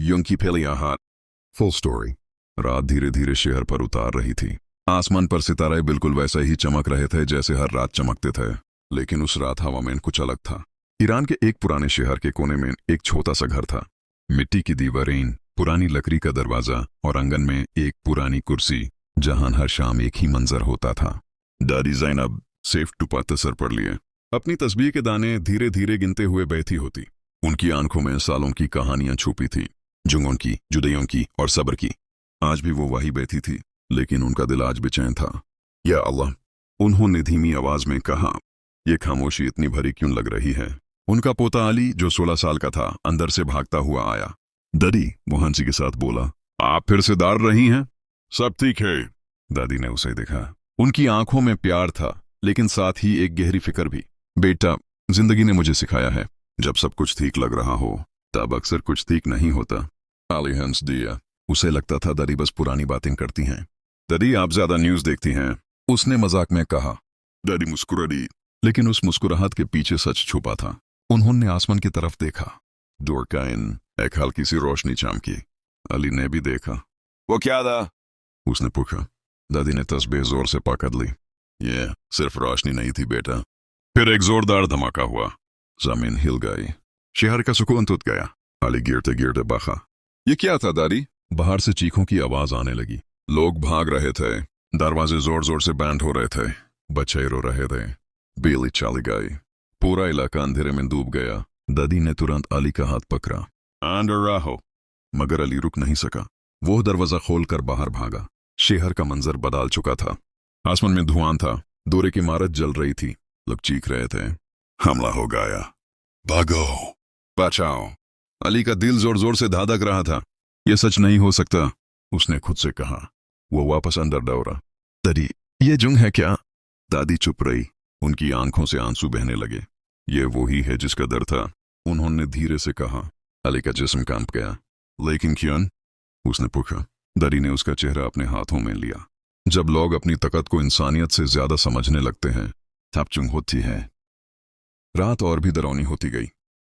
युंकी फैलिया हाथ। Full story. रात धीरे धीरे शहर पर उतार रही थी। आसमान पर सितारे बिल्कुल वैसे ही चमक रहे थे जैसे हर रात चमकते थे, लेकिन उस रात हवा में कुछ अलग था। ईरान के एक पुराने शहर के कोने में एक छोटा सा घर था। मिट्टी की दीवारें, पुरानी लकड़ी का दरवाजा और आंगन में एक पुरानी कुर्सी, जहां हर शाम एक ही मंजर होता था। दादी ज़ैनब सेफ टुपाते सर पड़ लिए अपनी तस्बीह के दाने धीरे धीरे गिनते हुए बैठी होती। उनकी आंखों में सालों की कहानियां छुपी थी, जुंगों की, जुदाइयों की और सब्र की। आज भी वो वही बैठी थी, लेकिन उनका दिल आज बेचैन था। या अल्लाह, उन्होंने धीमी आवाज में कहा, ये खामोशी इतनी भरी क्यों लग रही है? उनका पोता अली, जो 16 साल का था, अंदर से भागता हुआ आया। दादी, वो हंसी के साथ बोला, आप फिर से दार रही हैं? सब ठीक है। दादी ने उसे देखा। उनकी आंखों में प्यार था, लेकिन साथ ही एक गहरी फिक्र भी। बेटा, जिंदगी ने मुझे सिखाया है, जब सब कुछ ठीक लग रहा हो तब अक्सर कुछ ठीक नहीं होता। अली हंस दिया। उसे लगता था दादी बस पुरानी बातें करती हैं। दादी, आप ज्यादा न्यूज देखती हैं, उसने मजाक में कहा। दादी मुस्कुरा दी, लेकिन उस मुस्कुराहट के पीछे सच छुपा था। उन्होंने आसमान की तरफ देखा। दूर काइन एक हल्की सी रोशनी चमकी। अली ने भी देखा। वो क्या था? उसने पूछा। दादी ने तस्बीह जोर से पकड़ ली। ये सिर्फ रोशनी नहीं थी बेटा। फिर एक जोरदार धमाका हुआ। जमीन हिल गई। शहर का सुकून टूट गया। अली गिरते गिरते बहा। ये क्या था दादी? बाहर से चीखों की आवाज आने लगी। लोग भाग रहे थे, दरवाजे जोर जोर से बैंड हो रहे थे, बच्चे रो रहे थे। बिजली चली गई। पूरा इलाका अंधेरे में डूब गया। दादी ने तुरंत अली का हाथ पकड़ा। अंदर रहो। मगर अली रुक नहीं सका। वो दरवाजा खोलकर बाहर भागा। शहर का मंजर बदल चुका था। आसमान में धुआं था, दूर की इमारत जल रही थी, लोग चीख रहे थे, हमला हो गया, भागो, बचाओ। अली का दिल जोर जोर से धड़क रहा था। यह सच नहीं हो सकता, उसने खुद से कहा। वो वापस अंदर दौड़ा। दादी, ये जुंग है क्या? दादी चुप रही। उनकी आंखों से आंसू बहने लगे। ये वही है जिसका डर था, उन्होंने धीरे से कहा। अली का जिस्म कांप गया। लेकिन क्यों? उसने पूछा। दादी ने उसका चेहरा अपने हाथों में लिया। जब लोग अपनी ताकत को इंसानियत से ज्यादा समझने लगते हैं, तब चुंग होती है। रात और भी डरावनी होती गई।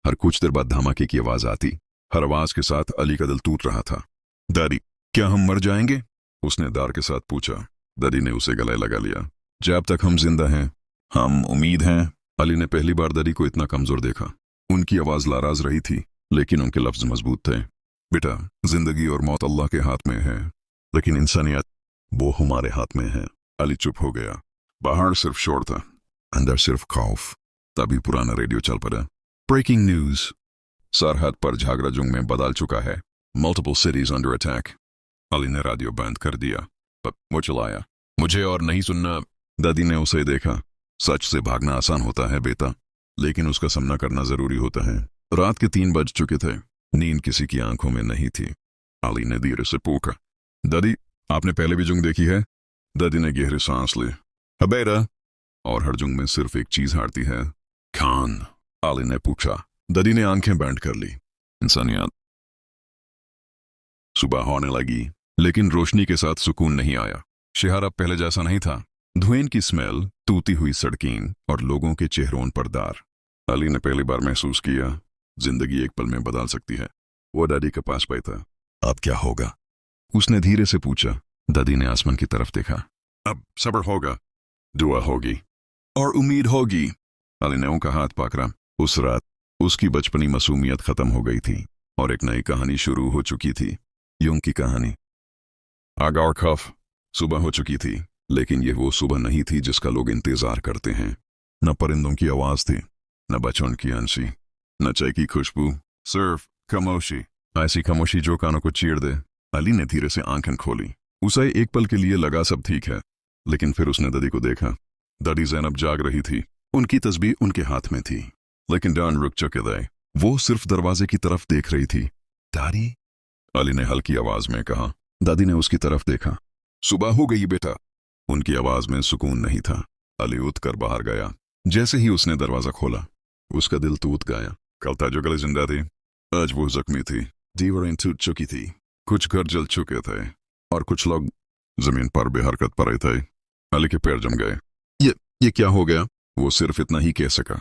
हर कुछ देर बाद धमाके की आवाज आती। हर आवाज के साथ अली का दिल टूट रहा था। दादी, क्या हम मर जाएंगे? उसने दार के साथ पूछा। दादी ने उसे गले लगा लिया। जब तक हम जिंदा हैं, हम उम्मीद हैं। अली ने पहली बार दादी को इतना कमजोर देखा। उनकी आवाज नाराज रही थी, लेकिन उनके लफ्ज मजबूत थे। बेटा, जिंदगी और मौत अल्लाह के हाथ में है, लेकिन इंसानियत, वो हमारे हाथ में है। अली चुप हो गया। बाहर सिर्फ शोर था, अंदर सिर्फ खौफ। तभी पुराना रेडियो चल पड़ा। ब्रेकिंग न्यूज, सरहद पर झगड़ा जुंग में बदल चुका है। Multiple cities under attack. Ali ने रेडियो बंद कर दिया, पर वो चलाया। मुझे और नहीं सुनना। दादी ने उसे देखा। सच से भागना आसान होता है बेटा, लेकिन उसका सामना करना जरूरी होता है। रात के 3 बज चुके थे। नींद किसी की आंखों में नहीं थी। अली ने धीरे से पूछा, दादी, आपने पहले भी जुंग देखी है? दादी ने गहरी सांस ली। हाँ बेटा। और हर जुंग में सिर्फ एक चीज हारती है, खान। अली ने पूछा। दादी ने आंखें बंद कर ली। इंसानियत। सुबह होने लगी, लेकिन रोशनी के साथ सुकून नहीं आया। शहर अब पहले जैसा नहीं था। धुएं की स्मेल, टूटी हुई सड़कें और लोगों के चेहरों पर दार। अली ने पहली बार महसूस किया, जिंदगी एक पल में बदल सकती है। वो दादी के पास बैठा। अब क्या होगा? उसने धीरे से पूछा। दादी ने आसमान की तरफ देखा। अब सब्र होगा, दुआ होगी और उम्मीद होगी। अली ने उनका हाथ पकड़ा। उस रात उसकी बचपनी मासूमियत खत्म हो गई थी और एक नई कहानी शुरू हो चुकी थी। यूं की कहानी। आग और खौफ। सुबह हो चुकी थी, लेकिन यह वो सुबह नहीं थी जिसका लोग इंतजार करते हैं। न परिंदों की आवाज थी, न बच्चों की हंसी, न चाय की खुशबू, सिर्फ खामोशी। ऐसी खामोशी जो कानों को चीर दे। अली ने धीरे से आंखें खोली। उसे एक पल के लिए लगा सब ठीक है, लेकिन फिर उसने दादी को देखा। दादी ज़ैनब जाग रही थी। उनकी तस्बीह उनके हाथ में थी, लेकिन डॉन रुक चुके थे। वो सिर्फ दरवाजे की तरफ देख रही थी। दादी, अली ने हल्की आवाज में कहा। दादी ने उसकी तरफ देखा। सुबह हो गई बेटा। उनकी आवाज में सुकून नहीं था। अली उठकर बाहर गया। जैसे ही उसने दरवाजा खोला, उसका दिल टूट गया। कल था जो गले जिंदा थी, आज वो जख्मी थी। दीवारें टूट चुकी थी, कुछ घर जल चुके थे और कुछ लोग जमीन पर बेहरकत पड़े थे। अली के पैर जम गए। ये क्या हो गया? वो सिर्फ इतना ही कह सका।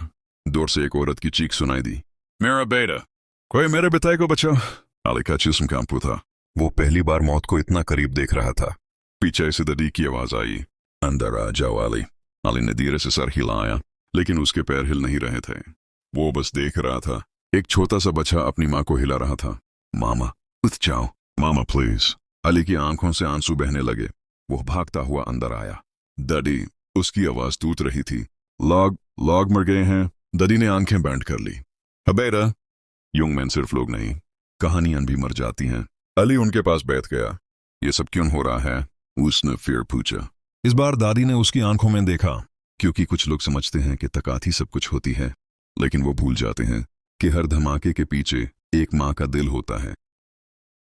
दूर से एक औरत की चीख सुनाई दी। मेरा बेटा, कोई मेरे बेटे को बचाओ। अली का जिस्म कांपू था। वो पहली बार मौत को इतना करीब देख रहा था। पीछे से दादी की आवाज आई, अंदर आ जाओ अली। अली ने धीरे से सर हिलाया, लेकिन उसके पैर हिल नहीं रहे थे। वो बस देख रहा था। एक छोटा सा बच्चा अपनी माँ को हिला रहा था। मामा उठ जाओ, मामा प्लीज। अली की आंखों से आंसू बहने लगे। वो भागता हुआ अंदर आया। दादी, उसकी आवाज टूट रही थी। लॉग लॉग मर गए हैं। दादी ने आंखें बैंड कर ली। हबेरा, यंग मैन सिर्फ लोग नहीं, कहानियां भी मर जाती हैं। अली उनके पास बैठ गया। ये सब क्यों हो रहा है? उसने फिर पूछा। इस बार दादी ने उसकी आंखों में देखा, क्योंकि कुछ लोग समझते हैं कि तकात ही सब कुछ होती है, लेकिन वो भूल जाते हैं कि हर धमाके के पीछे एक माँ का दिल होता है।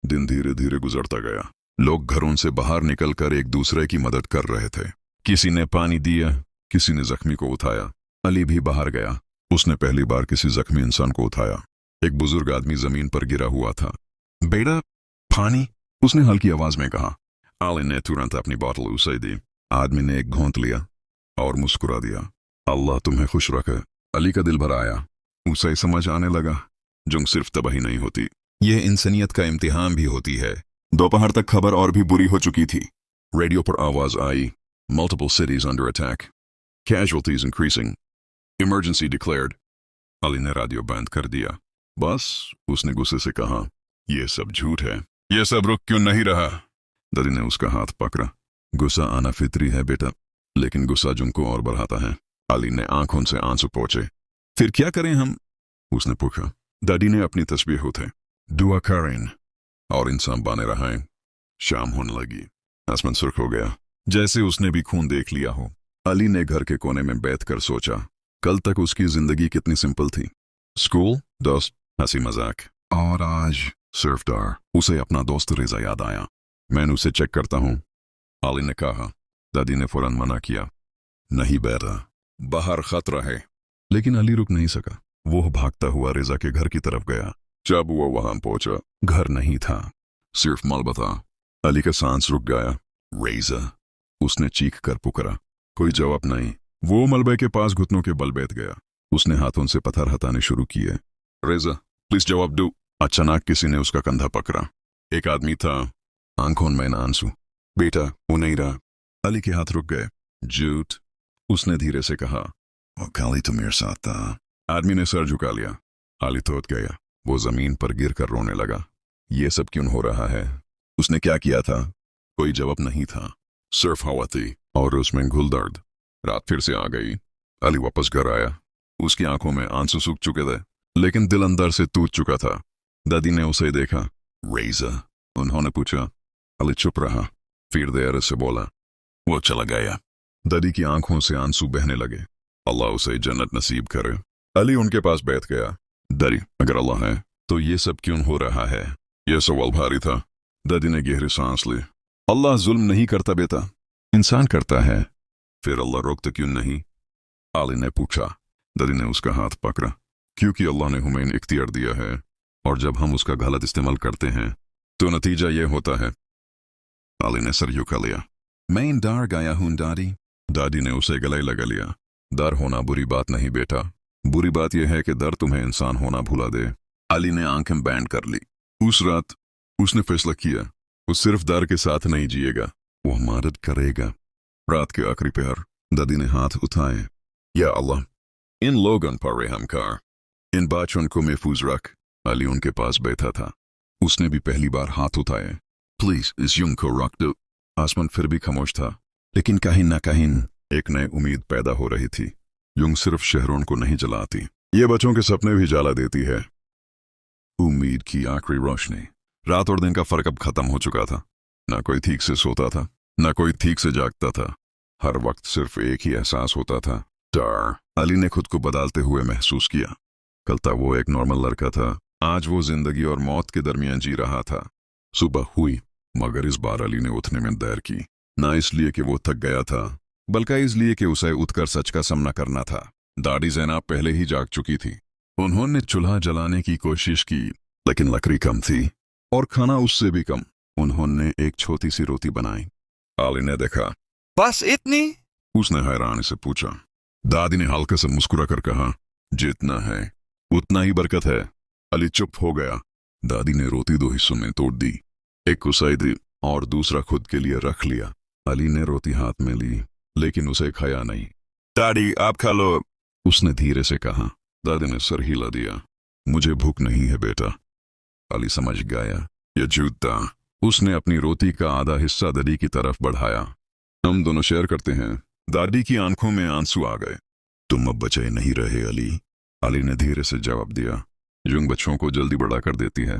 दिन धीरे धीरे गुजरता गया। लोग घरों से बाहर निकलकर एक दूसरे की मदद कर रहे थे। किसी ने पानी दिया, किसी ने जख्मी को उठाया। अली भी बाहर गया। उसने पहली बार किसी जख्मी इंसान को उठाया। एक बुजुर्ग आदमी जमीन पर गिरा हुआ था। बेटा, पानी, उसने हल्की आवाज में कहा। अली ने तुरंत अपनी बोतल उसे दी। आदमी ने एक घोंट लिया और मुस्कुरा दिया। अल्लाह तुम्हें खुश रखे। अली का दिल भर आया। उसे समझ आने लगा, जंग सिर्फ तबाही नहीं होती, यह इंसानियत का इम्तिहान भी होती है। दोपहर तक खबर और भी बुरी हो चुकी थी। रेडियो पर आवाज आई, multiple cities under attack, casualties increasing, emergency declared. Ali ने रेडियो बंद कर दिया। बस, उसने गुस्से से कहा, यह सब झूठ है। यह सब रुक क्यों नहीं रहा? दादी ने उसका हाथ पकड़ा। गुस्सा आना फितरी है बेटा, लेकिन गुस्सा जुम को और बढ़ाता है। अली ने आंखों से आंसू पोंछे। फिर क्या करें हम? उसने पूछा। दादी ने अपनी तस्बीह उठाई। दुआ करें और इंसान बने रहें। शाम होने लगी। आसमान सुर्ख हो गया, जैसे उसने भी खून देख लिया हो। अली ने घर के कोने में बैठकर सोचा, कल तक उसकी जिंदगी कितनी सिंपल थी। स्कूल, दोस्त, हंसी मजाक, और आज सिर्फ डर। उसे अपना दोस्त रेजा याद आया। मैं उसे चेक करता हूँ, अली ने कहा। दादी ने फौरन मना किया। नहीं बेटा, बाहर खतरा है। लेकिन अली रुक नहीं सका। वो भागता हुआ रेजा के घर की तरफ गया। जब वो वहां पहुंचा, घर नहीं था, सिर्फ मलबा था। अली का सांस रुक गया। रेजा, उसने चीख कर पुकारा। कोई जवाब नहीं। वो मलबे के पास घुटनों के बल बैठ गया। उसने हाथों से पत्थर हटाने शुरू किए। रेजा, प्लीज जवाब दो। अचानक किसी ने उसका कंधा पकड़ा। एक आदमी था, आंखों में आंसू। बेटा, वो नहीं रहा। अली के हाथ रुक गए। झूठ, उसने धीरे से कहा। वो काली तो मेरे साथ था। आदमी ने सर झुका लिया। अली थोत गया। वो जमीन पर गिरकर रोने लगा। ये सब क्यों हो रहा है? उसने क्या किया था? कोई जवाब नहीं था, सिर्फ हवा थी और उसमें घुल दर्द। रात फिर से आ गई। अली वापस घर आया। उसकी आंखों में आंसू सूख चुके थे, लेकिन दिल अंदर से टूट चुका था। दादी ने उसे देखा। रेजा, उन्होंने पूछा। अली चुप रहा। फिर देर से बोला, वो चला गया। दादी की आंखों से आंसू बहने लगे। अल्लाह उसे जन्नत नसीब करे। अली उनके पास बैठ गया। दादी, अगर अल्लाह है तो ये सब क्यों हो रहा है? यह सवाल भारी था। दादी ने गहरी सांस ली। अल्लाह जुल्म नहीं करता बेटा, इंसान करता है। फिर अल्लाह रोकता क्यों नहीं? अली ने पूछा। दादी ने उसका हाथ पकड़ा। क्योंकि अल्लाह ने हमें इख्तियार दिया है, और जब हम उसका गलत इस्तेमाल करते हैं तो नतीजा यह होता है। अली ने सर झुका लिया। मैं डर गया हूं दादी। दादी ने उसे गले लगा लिया। डर होना बुरी बात नहीं बेटा, बुरी बात यह है कि डर तुम्हें इंसान होना भुला दे। अली ने आंखें बैंड कर ली। उस रात उसने फैसला किया, वो सिर्फ डर के साथ नहीं जिएगा, वो मदद करेगा। रात के आखिरी पहर दादी ने हाथ उठाए। या अल्लाह, इन लोगों पर रहम कर, इन बच्चों को महफूज रख। अली उनके पास बैठा था। उसने भी पहली बार हाथ उठाए। प्लीज इस युग को रख दो। आसमान फिर भी खामोश था, लेकिन कहीं ना कहीं एक नई उम्मीद पैदा हो रही थी। युग सिर्फ शहरों को नहीं जलाती, ये बच्चों के सपने भी जला देती है। उम्मीद की आखिरी रोशनी। रात और दिन का फर्क अब खत्म हो चुका था। ना कोई ठीक से सोता था, ना कोई ठीक से जागता था। हर वक्त सिर्फ एक ही एहसास होता था, डर। अली ने खुद को बदलते हुए महसूस किया। कल तक वो एक नॉर्मल लड़का था, आज वो जिंदगी और मौत के दरमियान जी रहा था। सुबह हुई, मगर इस बार अली ने उठने में देर की। ना इसलिए कि वो थक गया था, बल्कि इसलिए कि उसे उठकर सच का सामना करना था। दादी ज़ैनब पहले ही जाग चुकी थी। उन्होंने चूल्हा जलाने की कोशिश की, लेकिन लकड़ी कम थी और खाना उससे भी कम। उन्होंने एक छोटी सी रोटी बनाई। अली ने देखा। बस इतनी? उसने हैरानी से पूछा। दादी ने हल्के से मुस्कुरा कर कहा, जितना है उतना ही बरकत है। अली चुप हो गया। दादी ने रोटी 2 हिस्सों में तोड़ दी। एक को दी और दूसरा खुद के लिए रख लिया। अली ने रोटी हाथ में ली, लेकिन उसे खाया नहीं। दादी आप खा लो, उसने धीरे से कहा। दादी ने सर हिला दिया। मुझे भूख नहीं है बेटा। अली समझ गया ये झूठ था। उसने अपनी रोटी का आधा हिस्सा दादी की तरफ बढ़ाया। हम दोनों शेयर करते हैं। दादी की आंखों में आंसू आ गए। तुम अब बचे नहीं रहे अली। अली ने धीरे से जवाब दिया। जुंग बच्चों को जल्दी बड़ा कर देती है।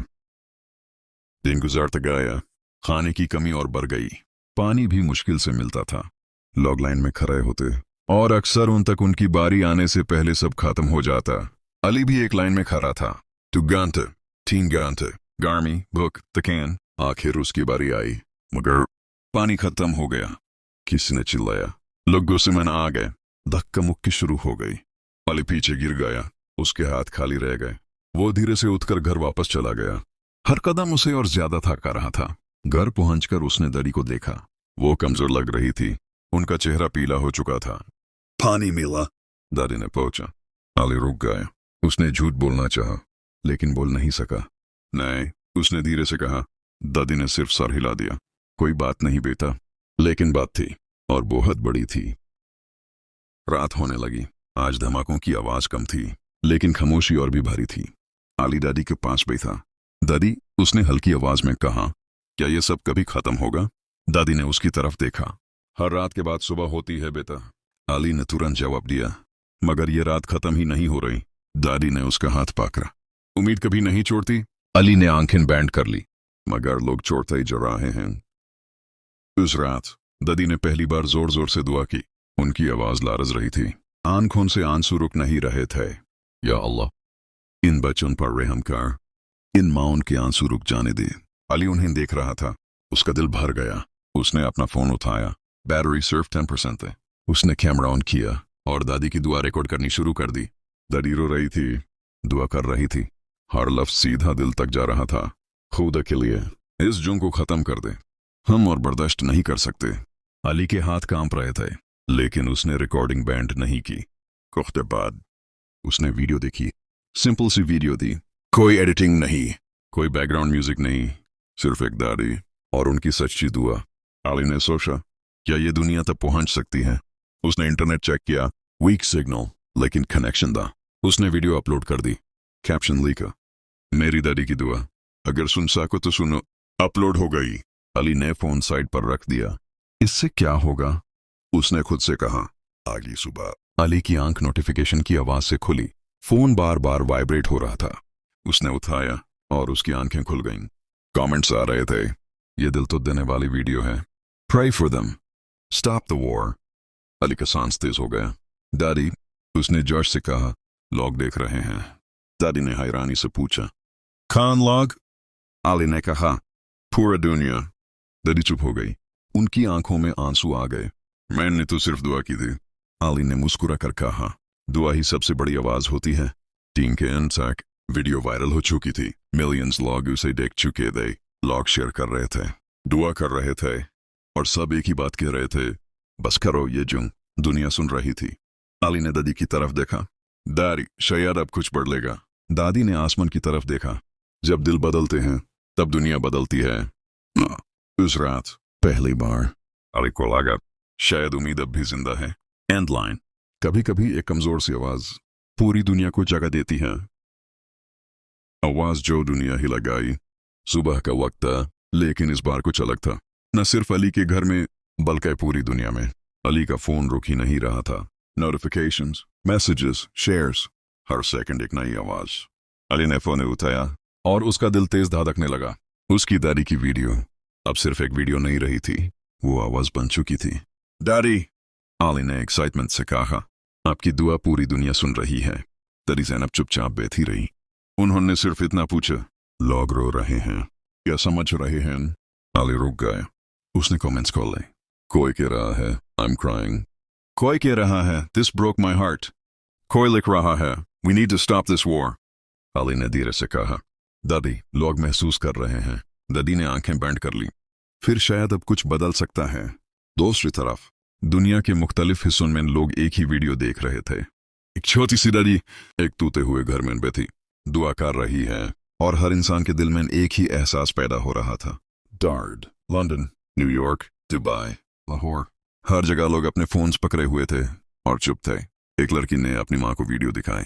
दिन गुजरता गया। खाने की कमी और बढ़ गई। पानी भी मुश्किल से मिलता था। लोग लाइन में खड़े होते और अक्सर उन तक उनकी बारी आने से पहले सब खत्म हो जाता। अली भी एक लाइन में खड़ा था। 2 घंटे, 3 घंटे, गर्मी, भूख, थकान। आखिर उसकी बारी आई, मगर पानी खत्म हो गया। किसी ने चिल्लाया। लोग गुस्से में आ गए। धक्का मुक्की शुरू हो गई। अली पीछे गिर गया। उसके हाथ खाली रह गए। वो धीरे से उठकर घर वापस चला गया। हर कदम उसे और ज्यादा थका रहा था। घर पहुंचकर उसने दादी को देखा। वो कमजोर लग रही थी। उनका चेहरा पीला हो चुका था। पानी मिला, दादी ने पूछा। अली रुक गया। उसने झूठ बोलना चाहा, लेकिन बोल नहीं सका। नहीं, उसने धीरे से कहा। दादी ने सिर्फ सर हिला दिया। कोई बात नहीं बेटा। लेकिन बात थी, और बहुत बड़ी थी। रात होने लगी। आज धमाकों की आवाज कम थी, लेकिन खामोशी और भी भारी थी। अली दादी के पास बैठा। दादी, उसने हल्की आवाज में कहा, क्या ये सब कभी खत्म होगा? दादी ने उसकी तरफ देखा। हर रात के बाद सुबह होती है बेटा। अली ने तुरंत जवाब दिया। मगर ये रात खत्म ही नहीं हो रही। दादी ने उसका हाथ पकड़ा। उम्मीद कभी नहीं छोड़ती। अली ने आंखें बैंड कर ली। मगर लोग छोड़ते ही जा रहे हैं। उस रात दादी ने पहली बार जोर जोर से दुआ की। उनकी आवाज लारज रही थी। आंखों से आंसू रुक नहीं रहे थे। या अल्लाह, इन बच्चों पर रहम कर। इन माउन के आंसू रुक जाने दे। अली उन्हें देख रहा था। उसका दिल भर गया। उसने अपना फोन उठाया। बैटरी सिर्फ 10% है। उसने कैमरा ऑन किया और दादी की दुआ रिकॉर्ड करनी शुरू कर दी। दादी रो रही थी, दुआ कर रही थी। हर लफ्ज सीधा दिल तक जा रहा था। खुदा के लिए इस जुंग को खत्म कर दे। हम और बर्दाश्त नहीं कर सकते। अली के हाथ कांप रहे थे, लेकिन उसने रिकॉर्डिंग बैंड नहीं की। कुछ बाद उसने वीडियो देखी। सिंपल सी वीडियो थी। कोई एडिटिंग नहीं, कोई बैकग्राउंड म्यूजिक नहीं, सिर्फ एक दादी और उनकी सच्ची दुआ। अली ने सोचा, क्या ये दुनिया तक पहुंच सकती है? उसने इंटरनेट चेक किया। वीक सिग्नल, लेकिन कनेक्शन था। उसने वीडियो अपलोड कर दी। कैप्शन लिखा, मेरी दादी की दुआ, अगर सुन सको तो सुनो। अपलोड हो गई। अली ने फोन साइड पर रख दिया। इससे क्या होगा? उसने खुद से कहा। अगली सुबह अली की आंख नोटिफिकेशन की आवाज से खुली। फोन बार बार वाइब्रेट हो रहा था। उसने उठाया और उसकी आंखें खुल गईं। कमेंट्स आ रहे थे, ये दिल तो देने वाली वीडियो है। Pray for them. Stop the war. Ali का सांस तेज हो गया। दादी, उसने जोश से कहा, लोग देख रहे हैं। दादी ने हैरानी से पूछा, खान लोग? अली ने कहा, पूरा दुनिया। दादी चुप हो गई। उनकी आंखों में आंसू आ गए। मैंने तो सिर्फ दुआ की थी। अली ने मुस्कुरा कर कहा, दुआ ही सबसे बड़ी आवाज होती है। टीम के एंड तक वीडियो वायरल हो चुकी थी। मिलियंस लोग उसे देख चुके थे। लोग शेयर कर रहे थे, दुआ कर रहे थे, और सब एक ही बात कह रहे थे, बस करो ये जुंग। दुनिया सुन रही थी। अली ने दादी की तरफ देखा। दादी, शायद अब कुछ बढ़ लेगा। दादी ने आसमान की तरफ देखा। जब दिल बदलते हैं, तब दुनिया बदलती है। उस रात पहली बार अली को लगा, शायद उम्मीद अब भी जिंदा है। एंड लाइन, कभी कभी एक कमजोर सी आवाज पूरी दुनिया को जगह देती है। आवाज जो दुनिया हिला गई। सुबह का वक्त था, लेकिन इस बार कुछ अलग था। न सिर्फ अली के घर में, बल्कि पूरी दुनिया में। अली का फोन रुक ही नहीं रहा था। नोटिफिकेशंस, मैसेजेस, शेयर्स, हर सेकंड एक नई आवाज। अली ने फोन उठाया और उसका दिल तेज धड़कने लगा। उसकी दादी की वीडियो अब सिर्फ एक वीडियो नहीं रही थी, वो आवाज बन चुकी थी। दादी, अली ने एक्साइटमेंट से कहा, आपकी दुआ पूरी दुनिया सुन रही है। दादी ज़ैनब चुपचाप बैठी रही। उन्होंने सिर्फ इतना पूछा, लोग रो रहे हैं, क्या समझ रहे हैं? अली रुक गया। उसने कमेंट्स खोले। कोई कह रहा है, I'm crying. कोई कह रहा है, this broke my heart. कोई लिख रहा है, we need to stop this war. Ali ने धीरे से कहा, दादी, लोग महसूस कर रहे हैं। दादी ने आंखें बंद कर ली। फिर शायद अब कुछ बदल सकता है। दूसरी तरफ दुनिया के मुख्तलिफ हिस्सों में लोग एक ही वीडियो देख रहे थे। एक छोटी सी दादी एक टूटे हुए घर में बैठी दुआ कर रही है। और हर इंसान के दिल में एक ही एहसास पैदा हो रहा था। डार्ड, लंदन, न्यूयॉर्क, दुबई, लाहौर, हर जगह लोग अपने फोन्स पकड़े हुए थे और चुप थे। एक लड़की ने अपनी माँ को वीडियो दिखाई।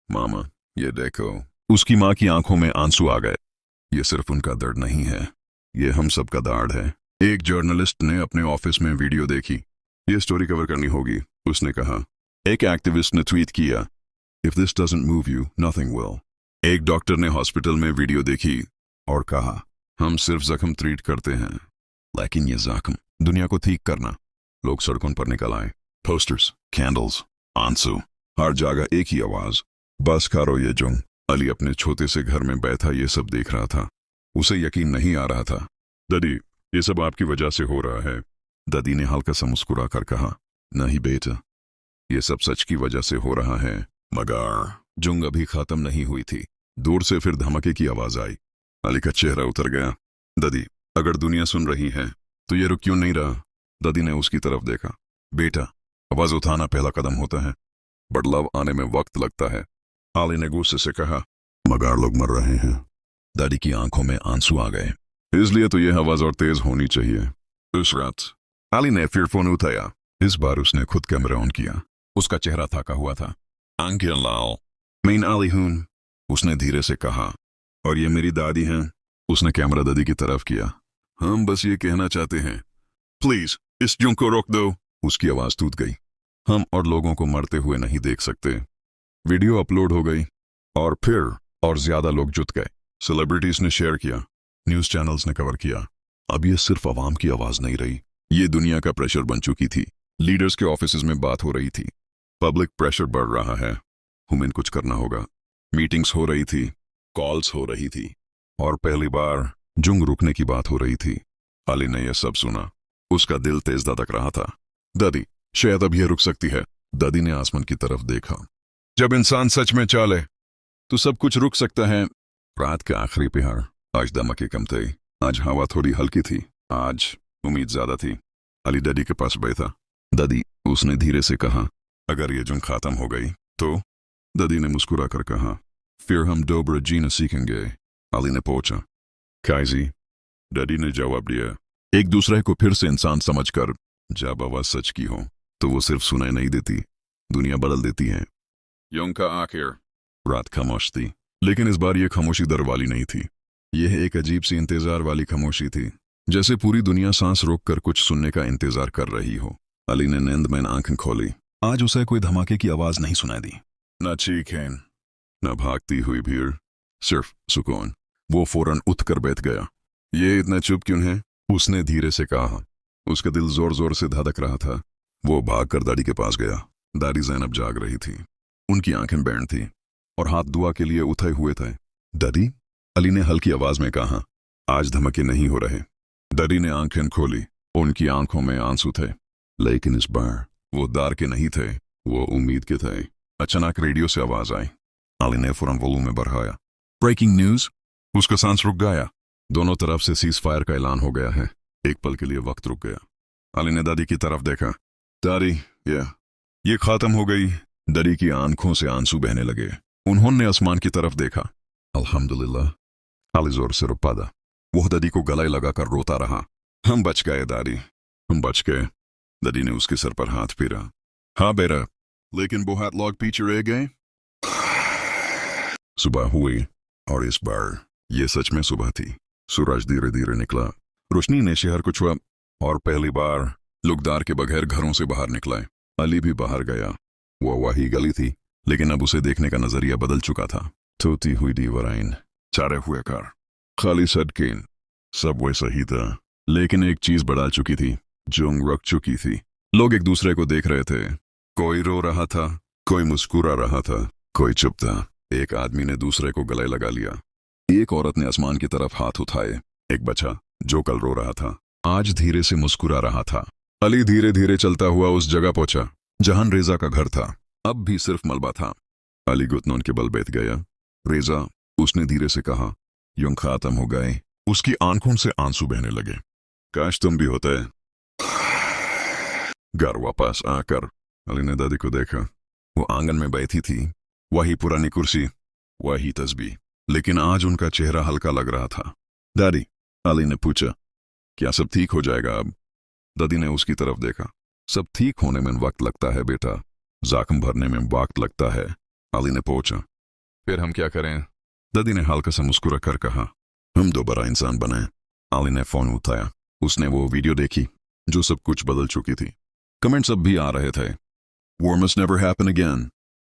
मामा, ये देखो। उसकी माँ की आंखों में आंसू आ गए। ये सिर्फ उनका दर्द नहीं है, ये हम सबका दर्द है। एक जर्नलिस्ट ने अपने ऑफिस में वीडियो देखी। ये स्टोरी कवर करनी होगी, उसने कहा। एक एक्टिविस्ट ने ट्वीट किया, if this doesn't move you, nothing will. एक डॉक्टर ने हॉस्पिटल में वीडियो देखी और कहा, हम सिर्फ जख्म ट्रीट करते हैं, लेकिन ये जख्म दुनिया को ठीक करना। लोग सड़कों पर निकल आए। पोस्टर्स, कैंडल्स, आंसू, हर जगह एक ही आवाज, बस करो ये जुंग। अली अपने छोटे से घर में बैठा ये सब देख रहा था। उसे यकीन नहीं आ रहा था। दादी, ये सब आपकी वजह से हो रहा है। दादी ने हल्का सा मुस्कुरा कर कहा, नहीं बेटा, ये सब सच की वजह से हो रहा है। मगर जुंग अभी खत्म नहीं हुई थी। दूर से फिर धमाके की आवाज आई। अली का चेहरा उतर गया। दादी, अगर दुनिया सुन रही है तो ये रुक क्यों नहीं रहा? दादी ने उसकी तरफ देखा। बेटा, आवाज उठाना पहला कदम होता है, बदलाव आने में वक्त लगता है। अली ने गुस्से से कहा, मगर लोग मर रहे हैं। दादी की आंखों में आंसू आ गए। इसलिए तो यह आवाज और तेज होनी चाहिए। उस रात अली ने फिर फोन उठाया। इस बार उसने खुद कैमरा ऑन किया। उसका चेहरा थका हुआ था। अंकल लाल, मैं अली हूं, उसने धीरे से कहा। और ये मेरी दादी हैं। उसने कैमरा दादी की तरफ किया। हम बस ये कहना चाहते हैं, प्लीज इस जुंग को रोक दो। उसकी आवाज टूट गई। हम और लोगों को मरते हुए नहीं देख सकते। वीडियो अपलोड हो गई और फिर और ज्यादा लोग जुट गए। सेलिब्रिटीज ने शेयर किया, न्यूज चैनल्स ने कवर किया। अब ये सिर्फ आवाम की आवाज नहीं रही, ये दुनिया का प्रेशर बन चुकी थी। लीडर्स के ऑफिसेज में बात हो रही थी। पब्लिक प्रेशर बढ़ रहा है, हमें कुछ करना होगा। मीटिंग्स हो रही थी, कॉल्स हो रही थी, और पहली बार जुंग रुकने की बात हो रही थी। अली ने यह सब सुना। उसका दिल तेज धड़क रहा था। दादी, शायद अब यह रुक सकती है। दादी ने आसमान की तरफ देखा। जब इंसान सच में चाले तो सब कुछ रुक सकता है। रात के आखिरी पहर, आज धमाके कम थे, आज हवा थोड़ी हल्की थी, आज उम्मीद ज्यादा थी। अली दादी के पास बैठा। दादी, उसने धीरे से कहा, अगर ये जुंग खत्म हो गई तो? दादी ने मुस्कुरा कर कहा, फिर हम दोबारा जीना सीखेंगे। अली ने पूछा, कैसी? दादी ने जवाब दिया, एक दूसरे को फिर से इंसान समझकर। जब आवाज सच की हो तो वो सिर्फ सुनाई नहीं देती, दुनिया बदल देती है। युंग का आखिर। रात खामोश थी, लेकिन इस बार यह खामोशी डर वाली नहीं थी। यह एक अजीब सी इंतजार वाली खामोशी थी, जैसे पूरी दुनिया सांस रोककर कुछ सुनने का इंतजार कर रही हो। अली ने नींद में आंखें खोली। आज उसे कोई धमाके की आवाज नहीं सुनाई दी, न चीखें, न भागती हुई भीड़, सिर्फ सुकून। वो फौरन उठकर बैठ गया। ये इतना चुप क्यों है? उसने धीरे से कहा। उसका दिल जोर जोर से धड़क रहा था। वो भागकर दादी के पास गया। दादी ज़ैनब जाग रही थी। उनकी आंखें बैंड थी और हाथ दुआ के लिए उठाए हुए थे। दादी, अली ने हल्की आवाज में कहा, आज धमाके नहीं हो रहे। दादी ने आंखें खोली। उनकी आंखों में आंसू थे, लेकिन इस बार वो डर के नहीं थे, वो उम्मीद के थे। अचानक रेडियो से आवाज आई। अली ने फौरन वॉल्यूम में बढ़ाया। Breaking news. उसका सांस रुक गया। दोनों तरफ से सीज फायर का ऐलान हो गया है। एक पल के लिए वक्त रुक गया। अली ने दादी की तरफ देखा। दादी, ये खत्म हो गई। दादी की आंखों से आंसू बहने लगे। उन्होंने आसमान की तरफ देखा। अल्हम्दुलिल्लाह। अली जोर से रो पड़ा। वो दादी को गले लगाकर रोता रहा। हम बच गए दादी, हम बच गए। दादी ने उसके सर पर हाथ फेरा। हाँ बेटा, लेकिन वो हाथ लोग पीछे रह गए। सुबह हुई और इस बार ये सच में सुबह थी। सूरज धीरे धीरे निकला। रोशनी ने शहर को छुआ और पहली बार लुकदार के बगैर घरों से बाहर निकला। अली भी बाहर गया। वो वही गली थी, लेकिन अब उसे देखने का नजरिया बदल चुका था। टूटी हुई दीवारें, चारे हुए घर, खाली सड़कें, सब वैसा ही था। लेकिन एक चीज बदल चुकी थी। जुंग रुक चुकी थी। लोग एक दूसरे को देख रहे थे। कोई रो रहा था, कोई मुस्कुरा रहा था, कोई चुप था। एक आदमी ने दूसरे को गले लगा लिया। एक औरत ने आसमान की तरफ हाथ उठाए। एक बच्चा जो कल रो रहा था, आज धीरे से मुस्कुरा रहा था। अली धीरे धीरे चलता हुआ उस जगह पहुंचा जहां रेजा का घर था। अब भी सिर्फ मलबा था। अली घुटनों के बल बैठ गया। रेजा, उसने धीरे से कहा, यूं खत्म हो गए। उसकी आंखों से आंसू बहने लगे। काश तुम भी होते। घर वापस आकर अली ने दादी को देखा। वो आंगन में बैठी थी। वही पुरानी कुर्सी, वही तस्बीह, लेकिन आज उनका चेहरा हल्का लग रहा था। दादी, अली ने पूछा, क्या सब ठीक हो जाएगा अब? दादी ने उसकी तरफ देखा। सब ठीक होने में वक्त लगता है बेटा, जख्म भरने में वक्त लगता है। अली ने पूछा, फिर हम क्या करें? दादी ने हल्का सा मुस्कुरा कर कहा, हम दोबारा इंसान बनाए। अली ने फोन उठाया। उसने वो वीडियो देखी जो सब कुछ बदल चुकी थी। कमेंट्स अब भी आ रहे थे। War must never happen again.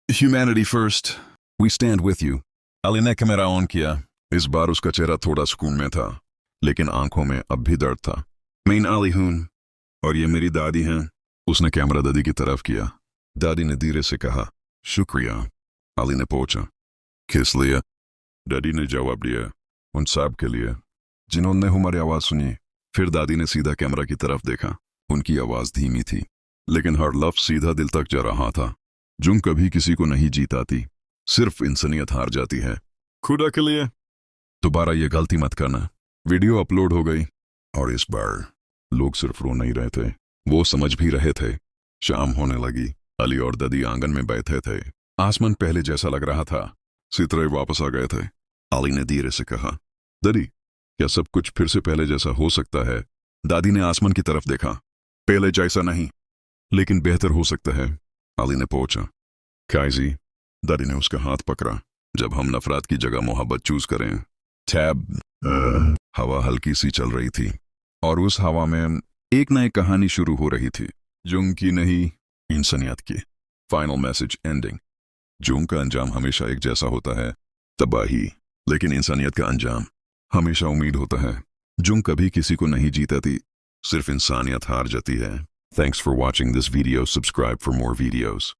Humanity first. We stand with you. Ali ने कैमरा ऑन किया। इस बार उसका चेहरा थोड़ा सुकून में था, लेकिन आंखों में अब भी दर्द था। मैं अली हूं और ये मेरी दादी हैं। उसने कैमरा दादी की तरफ किया। दादी ने धीरे से कहा, शुक्रिया। अली ने पूछा, किस लिए? दादी ने जवाब दिया, उन सब के लिए जिन्होंने हमारी आवाज सुनी। फिर दादी ने सीधा कैमरा की तरफ देखा। उनकी आवाज धीमी थी, लेकिन हर लफ्ज सीधा दिल तक जा रहा था। जुंग कभी किसी को नहीं जीताती, सिर्फ इंसानियत हार जाती है। खुदा के लिए दोबारा ये गलती मत करना। वीडियो अपलोड हो गई और इस बार लोग सिर्फ रो नहीं रहे थे, वो समझ भी रहे थे। शाम होने लगी। अली और दादी आंगन में बैठे थे। आसमान पहले जैसा लग रहा था। सितारे वापस आ गए थे। अली ने धीरे से कहा, दादी, क्या सब कुछ फिर से पहले जैसा हो सकता है? दादी ने आसमान की तरफ देखा। पहले जैसा नहीं, लेकिन बेहतर हो सकता है। अली ने पूछा, काजी? दादी ने उसका हाथ पकड़ा। जब हम नफरत की जगह मोहब्बत चूज करें। टैब हवा हल्की सी चल रही थी और उस हवा में एक नई कहानी शुरू हो रही थी। जुंग की नहीं, इंसानियत की। Final message ending. जुंग का अंजाम हमेशा एक जैसा होता है, तबाही, लेकिन इंसानियत का अंजाम हमेशा उम्मीद होता है। जुंग कभी किसी को नहीं जीताती, सिर्फ इंसानियत हार जाती है। Thanks for watching this video. Subscribe for more videos.